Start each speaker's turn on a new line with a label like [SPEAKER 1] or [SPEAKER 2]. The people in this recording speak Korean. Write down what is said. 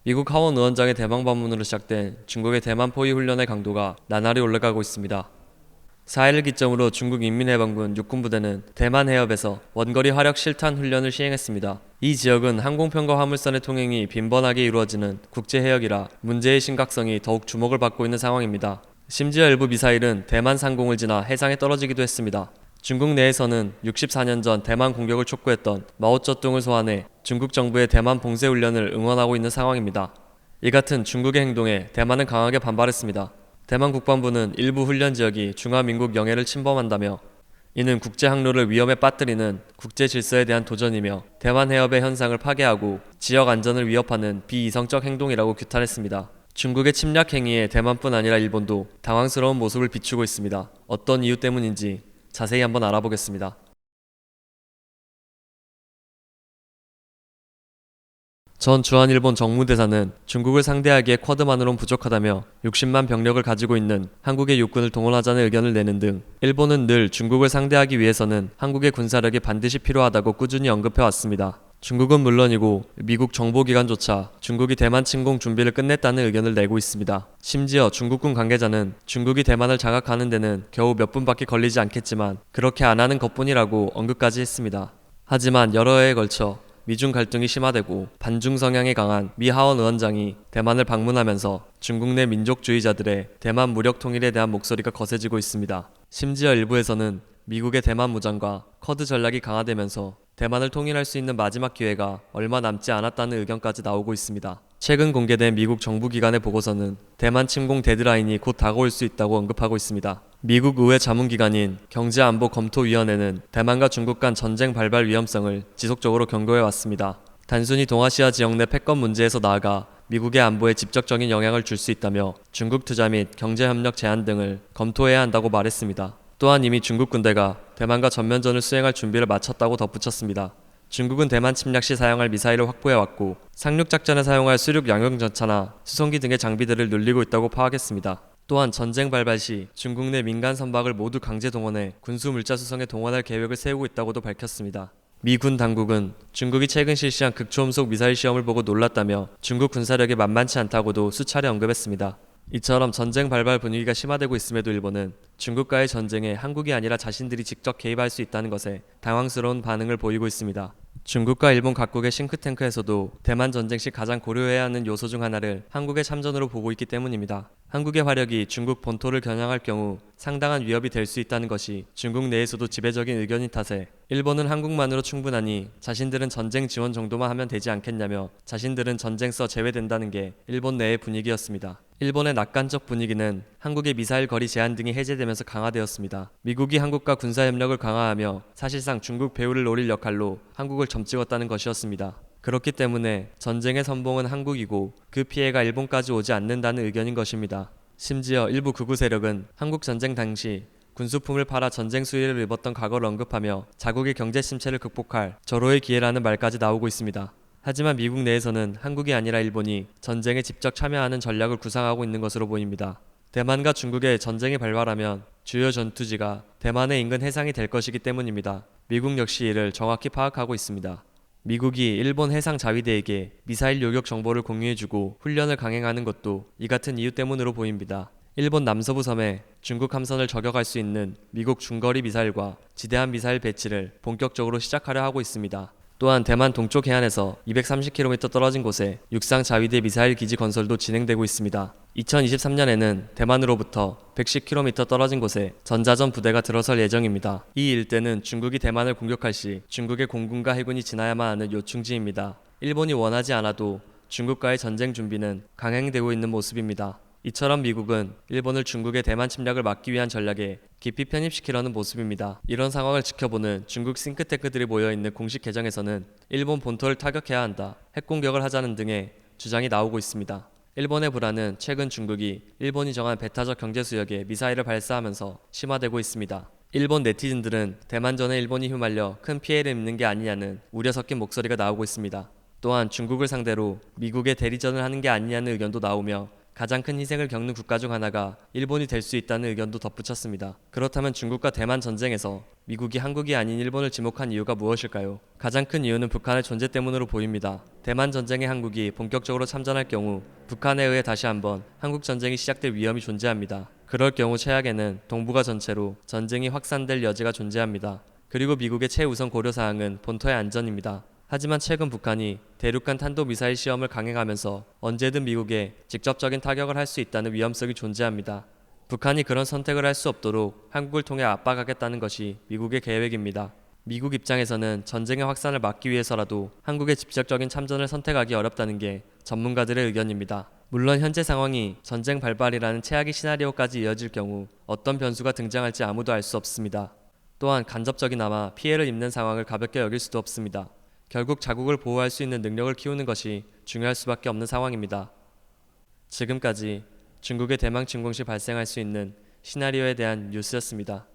[SPEAKER 1] 미국 하원 의원장의 대만 방문으로 시작된 중국의 대만 포위 훈련의 강도가 나날이 올라가고 있습니다. 4일을 기점으로 중국 인민해방군 육군부대는 대만 해협에서 원거리 화력 실탄 훈련을 시행했습니다. 이 지역은 항공편과 화물선의 통행이 빈번하게 이루어지는 국제해역이라 문제의 심각성이 더욱 주목을 받고 있는 상황입니다. 심지어 일부 미사일은 대만 상공을 지나 해상에 떨어지기도 했습니다. 중국 내에서는 64년 전 대만 공격을 촉구했던 마오쩌둥을 소환해 중국 정부의 대만 봉쇄 훈련을 응원하고 있는 상황입니다. 이 같은 중국의 행동에 대만은 강하게 반발했습니다. 대만 국방부는 일부 훈련 지역이 중화민국 영해를 침범한다며 이는 국제 항로를 위험에 빠뜨리는 국제 질서에 대한 도전이며 대만 해협의 현상을 파괴하고 지역 안전을 위협하는 비이성적 행동이라고 규탄했습니다. 중국의 침략 행위에 대만뿐 아니라 일본도 당황스러운 모습을 비추고 있습니다. 어떤 이유 때문인지 자세히 한번 알아보겠습니다. 전 주한 일본 정무대사는 중국을 상대하기에 쿼드만으론 부족하다며 60만 병력을 가지고 있는 한국의 육군을 동원하자는 의견을 내는 등 일본은 늘 중국을 상대하기 위해서는 한국의 군사력이 반드시 필요하다고 꾸준히 언급해왔습니다. 중국은 물론이고 미국 정보기관조차 중국이 대만 침공 준비를 끝냈다는 의견을 내고 있습니다. 심지어 중국군 관계자는 중국이 대만을 장악하는 데는 겨우 몇 분밖에 걸리지 않겠지만 그렇게 안 하는 것뿐이라고 언급까지 했습니다. 하지만 여러 해에 걸쳐 미중 갈등이 심화되고 반중 성향이 강한 미 하원 의원장이 대만을 방문하면서 중국 내 민족주의자들의 대만 무력 통일에 대한 목소리가 거세지고 있습니다. 심지어 일부에서는 미국의 대만 무장과 쿼드 전략이 강화되면서 대만을 통일할 수 있는 마지막 기회가 얼마 남지 않았다는 의견까지 나오고 있습니다. 최근 공개된 미국 정부기관의 보고서는 대만 침공 데드라인이 곧 다가올 수 있다고 언급하고 있습니다. 미국 의회 자문기관인 경제안보검토위원회는 대만과 중국 간 전쟁 발발 위험성을 지속적으로 경고해왔습니다. 단순히 동아시아 지역 내 패권 문제에서 나아가 미국의 안보에 직접적인 영향을 줄 수 있다며 중국 투자 및 경제협력 제한 등을 검토해야 한다고 말했습니다. 또한 이미 중국 군대가 대만과 전면전을 수행할 준비를 마쳤다고 덧붙였습니다. 중국은 대만 침략 시 사용할 미사일을 확보해왔고 상륙작전에 사용할 수륙 양용전차나 수송기 등의 장비들을 늘리고 있다고 파악했습니다. 또한 전쟁 발발 시 중국 내 민간 선박을 모두 강제 동원해 군수 물자 수송에 동원할 계획을 세우고 있다고도 밝혔습니다. 미 군 당국은 중국이 최근 실시한 극초음속 미사일 시험을 보고 놀랐다며 중국 군사력이 만만치 않다고도 수차례 언급했습니다. 이처럼 전쟁 발발 분위기가 심화되고 있음에도 일본은 중국과의 전쟁에 한국이 아니라 자신들이 직접 개입할 수 있다는 것에 당황스러운 반응을 보이고 있습니다. 중국과 일본 각국의 싱크탱크에서도 대만 전쟁 시 가장 고려해야 하는 요소 중 하나를 한국의 참전으로 보고 있기 때문입니다. 한국의 화력이 중국 본토를 겨냥할 경우 상당한 위협이 될 수 있다는 것이 중국 내에서도 지배적인 의견인 탓에 일본은 한국만으로 충분하니 자신들은 전쟁 지원 정도만 하면 되지 않겠냐며 자신들은 전쟁서 제외된다는 게 일본 내의 분위기였습니다. 일본의 낙관적 분위기는 한국의 미사일 거리 제한 등이 해제되면서 강화되었습니다. 미국이 한국과 군사협력을 강화하며 사실상 중국 배후를 노릴 역할로 한국을 점찍었다는 것이었습니다. 그렇기 때문에 전쟁의 선봉은 한국이고 그 피해가 일본까지 오지 않는다는 의견인 것입니다. 심지어 일부 극우 세력은 한국 전쟁 당시 군수품을 팔아 전쟁 수혜를 입었던 과거를 언급하며 자국의 경제 침체를 극복할 절호의 기회라는 말까지 나오고 있습니다. 하지만 미국 내에서는 한국이 아니라 일본이 전쟁에 직접 참여하는 전략을 구상하고 있는 것으로 보입니다. 대만과 중국의 전쟁이 발발하면 주요 전투지가 대만의 인근 해상이 될 것이기 때문입니다. 미국 역시 이를 정확히 파악하고 있습니다. 미국이 일본 해상 자위대에게 미사일 요격 정보를 공유해주고 훈련을 강행하는 것도 이 같은 이유 때문으로 보입니다. 일본 남서부 섬에 중국 함선을 저격할 수 있는 미국 중거리 미사일과 지대함 미사일 배치를 본격적으로 시작하려 하고 있습니다. 또한 대만 동쪽 해안에서 230km 떨어진 곳에 육상 자위대 미사일 기지 건설도 진행되고 있습니다. 2023년에는 대만으로부터 110km 떨어진 곳에 전자전 부대가 들어설 예정입니다. 이 일대는 중국이 대만을 공격할 시 중국의 공군과 해군이 지나야만 하는 요충지입니다. 일본이 원하지 않아도 중국과의 전쟁 준비는 강행되고 있는 모습입니다. 이처럼 미국은 일본을 중국의 대만 침략을 막기 위한 전략에 깊이 편입시키려는 모습입니다. 이런 상황을 지켜보는 중국 싱크탱크들이 모여있는 공식 계정에서는 일본 본토를 타격해야 한다, 핵공격을 하자는 등의 주장이 나오고 있습니다. 일본의 불안은 최근 중국이 일본이 정한 배타적 경제수역에 미사일을 발사하면서 심화되고 있습니다. 일본 네티즌들은 대만전에 일본이 휘말려 큰 피해를 입는 게 아니냐는 우려 섞인 목소리가 나오고 있습니다. 또한 중국을 상대로 미국의 대리전을 하는 게 아니냐는 의견도 나오며 가장 큰 희생을 겪는 국가 중 하나가 일본이 될 수 있다는 의견도 덧붙였습니다. 그렇다면 중국과 대만 전쟁에서 미국이 한국이 아닌 일본을 지목한 이유가 무엇일까요? 가장 큰 이유는 북한의 존재 때문으로 보입니다. 대만 전쟁에 한국이 본격적으로 참전할 경우 북한에 의해 다시 한번 한국 전쟁이 시작될 위험이 존재합니다. 그럴 경우 최악에는 동북아 전체로 전쟁이 확산될 여지가 존재합니다. 그리고 미국의 최우선 고려사항은 본토의 안전입니다. 하지만 최근 북한이 대륙간 탄도미사일 시험을 강행하면서 언제든 미국에 직접적인 타격을 할 수 있다는 위험성이 존재합니다. 북한이 그런 선택을 할 수 없도록 한국을 통해 압박하겠다는 것이 미국의 계획입니다. 미국 입장에서는 전쟁의 확산을 막기 위해서라도 한국의 직접적인 참전을 선택하기 어렵다는 게 전문가들의 의견입니다. 물론 현재 상황이 전쟁 발발이라는 최악의 시나리오까지 이어질 경우 어떤 변수가 등장할지 아무도 알 수 없습니다. 또한 간접적이나마 피해를 입는 상황을 가볍게 여길 수도 없습니다. 결국 자국을 보호할 수 있는 능력을 키우는 것이 중요할 수밖에 없는 상황입니다. 지금까지 중국의 대망 침공시 발생할 수 있는 시나리오에 대한 뉴스였습니다.